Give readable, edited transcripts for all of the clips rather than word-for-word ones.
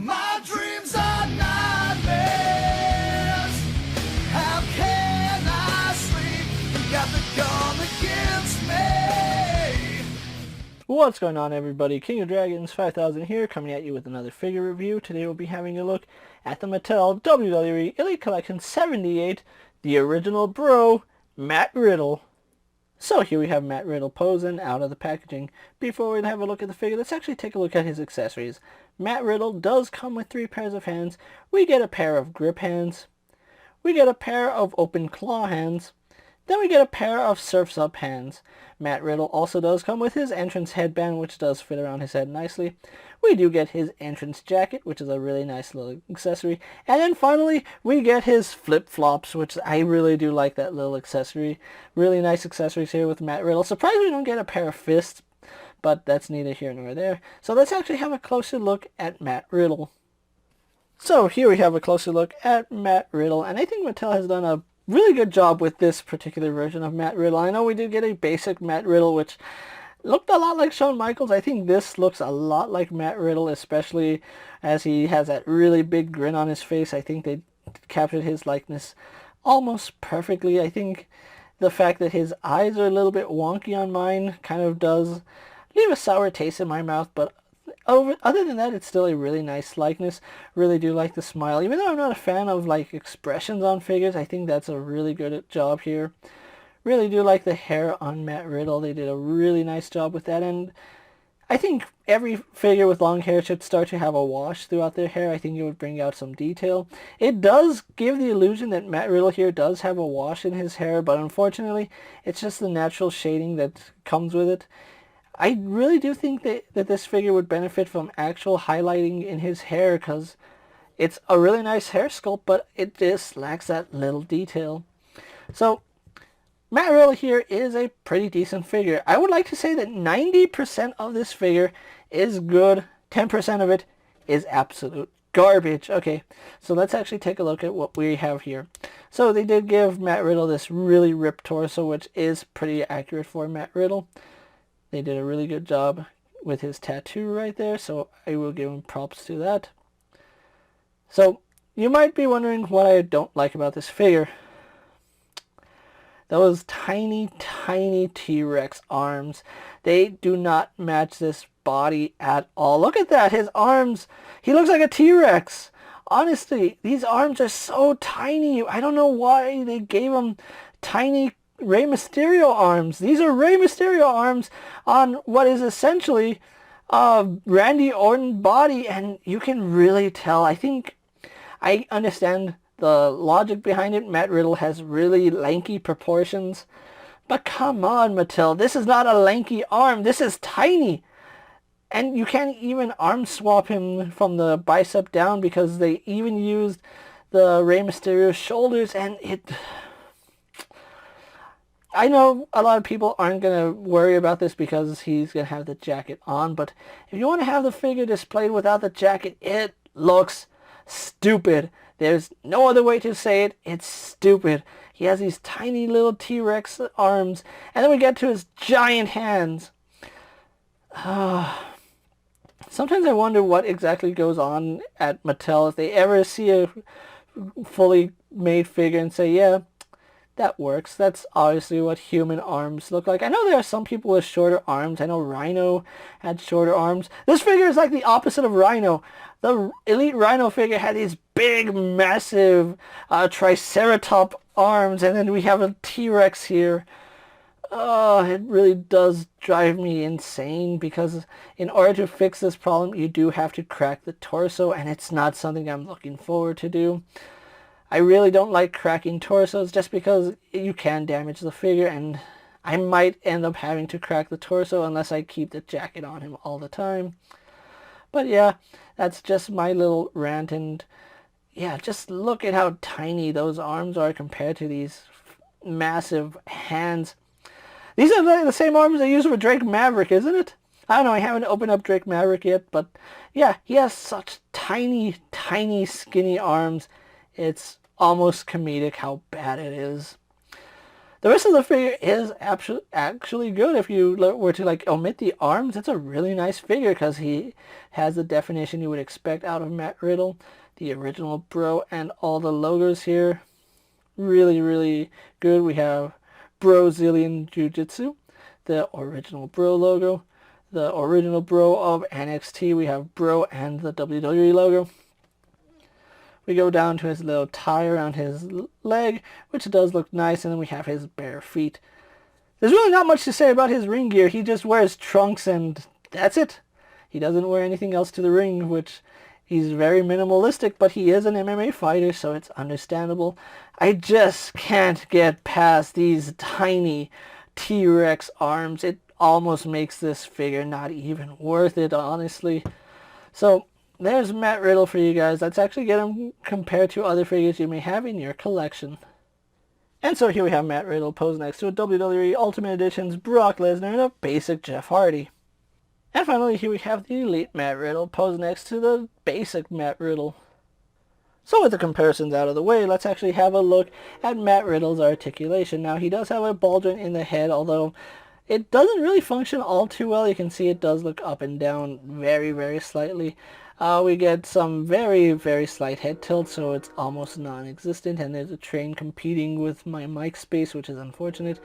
My dreams are nightmares. How can I sleep? You got the gun against me. What's going on, everybody? King of Dragons 5000 here, coming at you with another figure review. Today we'll be having a look at the Mattel WWE Elite Collection 78, the original bro, Matt Riddle. So here we have Matt Riddle posing out of the packaging. Before we have a look at the figure, let's actually take a look at his accessories. Matt Riddle does come with 3 pairs of hands. We get a pair of grip hands. We get a pair of open claw hands. Then we get a pair of Surf's Up hands. Matt Riddle also does come with his entrance headband, which does fit around his head nicely. We do get his entrance jacket, which is a really nice little accessory. And then finally, we get his flip-flops, which I really do like that little accessory. Really nice accessories here with Matt Riddle. Surprised we don't get a pair of fists, but that's neither here nor there. So let's actually have a closer look at Matt Riddle. So here we have a closer look at Matt Riddle, and I think Mattel has done a really good job with this particular version of Matt Riddle. I know we did get a basic Matt Riddle, which looked a lot like Shawn Michaels. I think this looks a lot like Matt Riddle, especially as he has that really big grin on his face. I think they captured his likeness almost perfectly. I think the fact that his eyes are a little bit wonky on mine kind of does leave a sour taste in my mouth, but other than that, it's still a really nice likeness. Really do like the smile. Even though I'm not a fan of like expressions on figures, I think that's a really good job here. Really do like the hair on Matt Riddle. They did a really nice job with that, and I think every figure with long hair should start to have a wash throughout their hair. I think it would bring out some detail. It does give the illusion that Matt Riddle here does have a wash in his hair, but unfortunately, it's just the natural shading that comes with it. I really do think that this figure would benefit from actual highlighting in his hair, because it's a really nice hair sculpt, but it just lacks that little detail. So Matt Riddle here is a pretty decent figure. I would like to say that 90% of this figure is good. 10% of it is absolute garbage. Okay, so let's actually take a look at what we have here. So they did give Matt Riddle this really ripped torso, which is pretty accurate for Matt Riddle. They did a really good job with his tattoo right there, so I will give him props to that. So you might be wondering what I don't like about this figure. Those tiny, tiny T-Rex arms. They do not match this body at all. Look at that, his arms. He looks like a T-Rex. Honestly, these arms are so tiny. I don't know why they gave him tiny Rey Mysterio arms. These are Rey Mysterio arms on what is essentially Randy Orton body, and you can really tell. I think I understand the logic behind it. Matt Riddle has really lanky proportions, but come on, Mattel, this is not a lanky arm. This is tiny, and you can't even arm swap him from the bicep down, because they even used the Rey Mysterio shoulders, and I know a lot of people aren't going to worry about this because he's going to have the jacket on, but if you want to have the figure displayed without the jacket, it looks stupid. There's no other way to say it. It's stupid. He has these tiny little T-Rex arms, and then we get to his giant hands. Sometimes I wonder what exactly goes on at Mattel if they ever see a fully made figure and say, yeah, that works. That's obviously what human arms look like. I know there are some people with shorter arms. I know Rhino had shorter arms. This figure is like the opposite of Rhino. The Elite Rhino figure had these big, massive Triceratop arms, and then we have a T-Rex here. Oh, it really does drive me insane, because in order to fix this problem, you do have to crack the torso, and it's not something I'm looking forward to do. I really don't like cracking torsos just because you can damage the figure, and I might end up having to crack the torso unless I keep the jacket on him all the time. But yeah, that's just my little rant, and yeah, just look at how tiny those arms are compared to these massive hands. These are like the same arms they use for Drake Maverick, isn't it? I don't know, I haven't opened up Drake Maverick yet, but yeah, he has such tiny, tiny, skinny arms. It's almost comedic how bad it is. The rest of the figure is actually good. If you were to like omit the arms, it's a really nice figure because he has the definition you would expect out of Matt Riddle. The original Bro and all the logos here, really, really good. We have Brazilian Jiu-Jitsu, the original Bro logo, the original Bro of NXT. We have Bro and the WWE logo. We go down to his little tie around his leg, which does look nice, and then we have his bare feet. There's really not much to say about his ring gear. He just wears trunks and that's it. He doesn't wear anything else to the ring, which he's very minimalistic, but he is an MMA fighter, so it's understandable. I just can't get past these tiny T-Rex arms. It almost makes this figure not even worth it, honestly. So there's Matt Riddle for you guys. Let's actually get him compared to other figures you may have in your collection. And so here we have Matt Riddle posed next to a WWE Ultimate Edition's Brock Lesnar and a basic Jeff Hardy. And finally here we have the Elite Matt Riddle posed next to the basic Matt Riddle. So with the comparisons out of the way, let's actually have a look at Matt Riddle's articulation. Now he does have a ball joint in the head, although it doesn't really function all too well. You can see it does look up and down very, very slightly. We get some very, very slight head tilt, so it's almost non-existent, and there's a train competing with my mic space, which is unfortunate.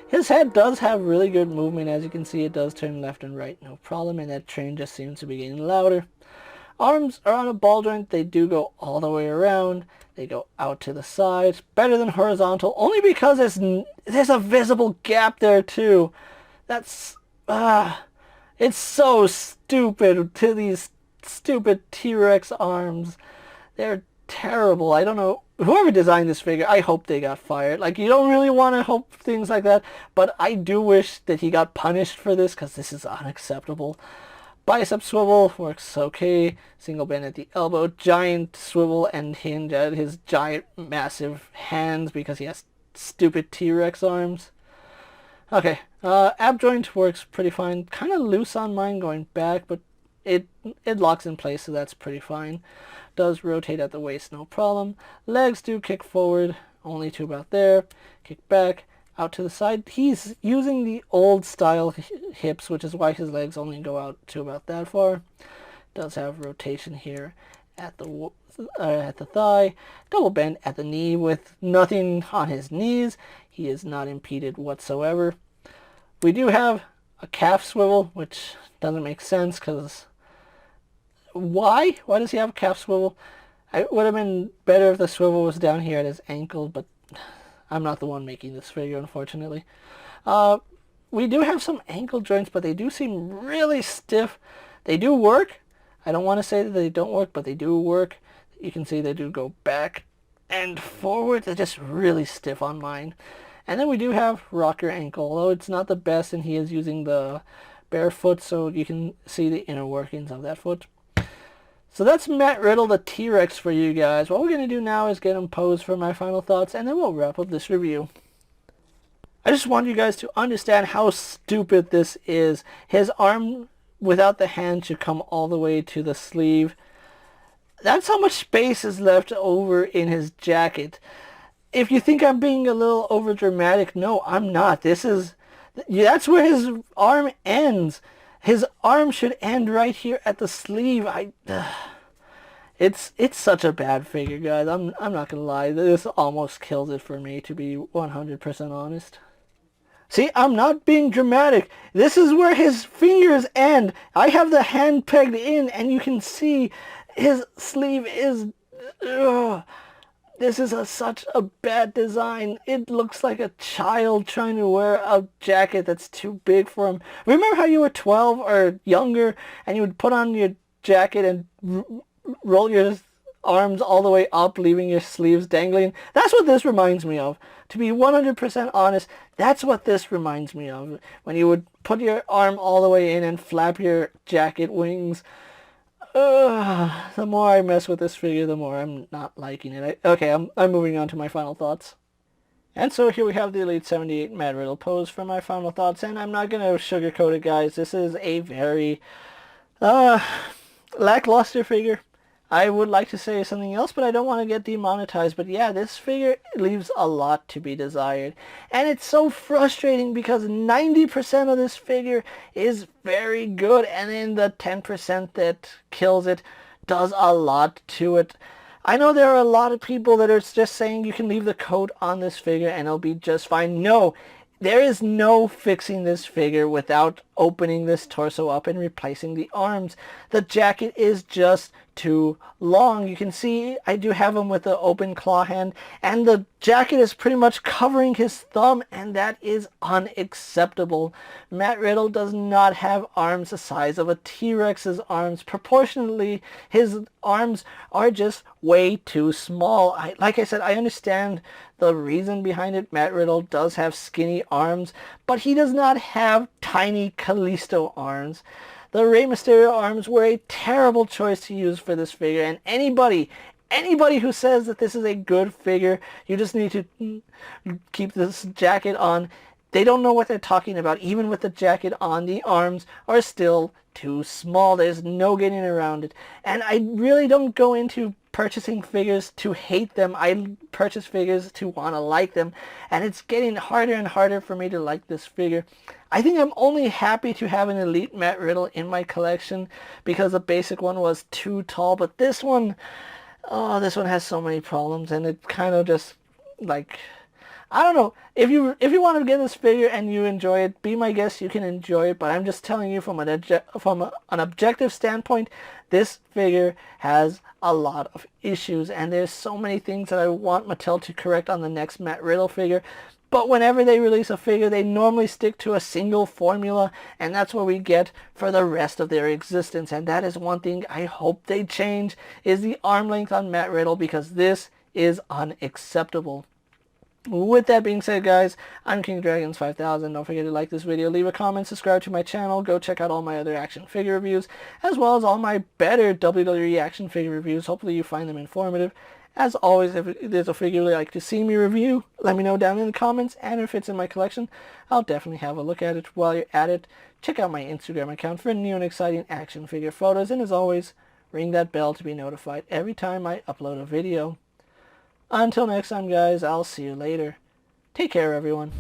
His head does have really good movement. As you can see, it does turn left and right, no problem, and that train just seems to be getting louder. Arms are on a ball joint. They do go all the way around. They go out to the sides. Better than horizontal, only because there's a visible gap there too. That's, it's so stupid to these stupid T-Rex arms. They're terrible. I don't know. Whoever designed this figure, I hope they got fired. Like, you don't really want to hope things like that, but I do wish that he got punished for this because this is unacceptable. Bicep swivel works okay. Single bend at the elbow. Giant swivel and hinge at his giant, massive hands because he has stupid T-Rex arms. Okay, ab joint works pretty fine. Kind of loose on mine going back, but it locks in place, so that's pretty fine. Does rotate at the waist, no problem. Legs do kick forward, only to about there. Kick back, out to the side. He's using the old style hips, which is why his legs only go out to about that far. Does have rotation here at the thigh. Double bend at the knee with nothing on his knees. He is not impeded whatsoever. We do have a calf swivel, which doesn't make sense because why? Why does he have a calf swivel? It would have been better if the swivel was down here at his ankle, but I'm not the one making this figure, unfortunately. We do have some ankle joints, but they do seem really stiff. They do work. I don't want to say that they don't work, but they do work. You can see they do go back and forward. They're just really stiff on mine. And then we do have rocker ankle, although it's not the best, and he is using the bare foot, so you can see the inner workings of that foot. So that's Matt Riddle, the T-Rex, for you guys. What we're going to do now is get him posed for my final thoughts, and then we'll wrap up this review. I just want you guys to understand how stupid this is. His arm without the hand should come all the way to the sleeve. That's how much space is left over in his jacket. If you think I'm being a little over dramatic, no, I'm not. That's where his arm ends. His arm should end right here at the sleeve. It's such a bad figure, guys. I'm not gonna lie. This almost kills it for me, to be 100% honest. See, I'm not being dramatic. This is where his fingers end. I have the hand pegged in, and you can see his sleeve is... This is such a bad design. It looks like a child trying to wear a jacket that's too big for him. Remember how you were 12 or younger and you would put on your jacket and roll your arms all the way up, leaving your sleeves dangling? That's what this reminds me of. To be 100% honest, that's what this reminds me of. When you would put your arm all the way in and flap your jacket wings. The more I mess with this figure, the more I'm not liking it. I'm moving on to my final thoughts. And so here we have the Elite 78 Matt Riddle pose for my final thoughts, and I'm not going to sugarcoat it, guys. This is a very lackluster figure. I would like to say something else, but I don't want to get demonetized. But yeah, this figure leaves a lot to be desired. And it's so frustrating because 90% of this figure is very good, and then the 10% that kills it does a lot to it. I know there are a lot of people that are just saying you can leave the coat on this figure and it'll be just fine. No, there is no fixing this figure without opening this torso up and replacing the arms. The jacket is just too long. You can see I do have him with the open claw hand, and the jacket is pretty much covering his thumb, and that is unacceptable. Matt Riddle does not have arms the size of a T-Rex's arms. Proportionately, his arms are just way too small. Like I said, I understand the reason behind it. Matt Riddle does have skinny arms, but he does not have tiny Kalisto arms. The Rey Mysterio arms were a terrible choice to use for this figure, and anybody who says that this is a good figure, you just need to keep this jacket on, they don't know what they're talking about. Even with the jacket on, the arms are still too small. There's no getting around it. And I really don't go into purchasing figures to hate them. I purchase figures to want to like them, and it's getting harder and harder for me to like this figure. I think I'm only happy to have an Elite Matt Riddle in my collection because the basic one was too tall, but this one, oh, this one has so many problems, and it kind of just, like, I don't know. If you want to get this figure and you enjoy it, be my guest, you can enjoy it. But I'm just telling you from an objective standpoint, this figure has a lot of issues. And there's so many things that I want Mattel to correct on the next Matt Riddle figure. But whenever they release a figure, they normally stick to a single formula. And that's what we get for the rest of their existence. And that is one thing I hope they change, is the arm length on Matt Riddle, because this is unacceptable. With that being said, guys, I'm KingofDragons 5000. Don't forget to like this video, leave a comment, subscribe to my channel, go check out all my other action figure reviews, as well as all my better WWE action figure reviews. Hopefully you find them informative. As always, if there's a figure you'd like to see me review, let me know down in the comments, and if it's in my collection, I'll definitely have a look at it. While you're at it, check out my Instagram account for new and exciting action figure photos, and as always, ring that bell to be notified every time I upload a video. Until next time, guys, I'll see you later. Take care, everyone.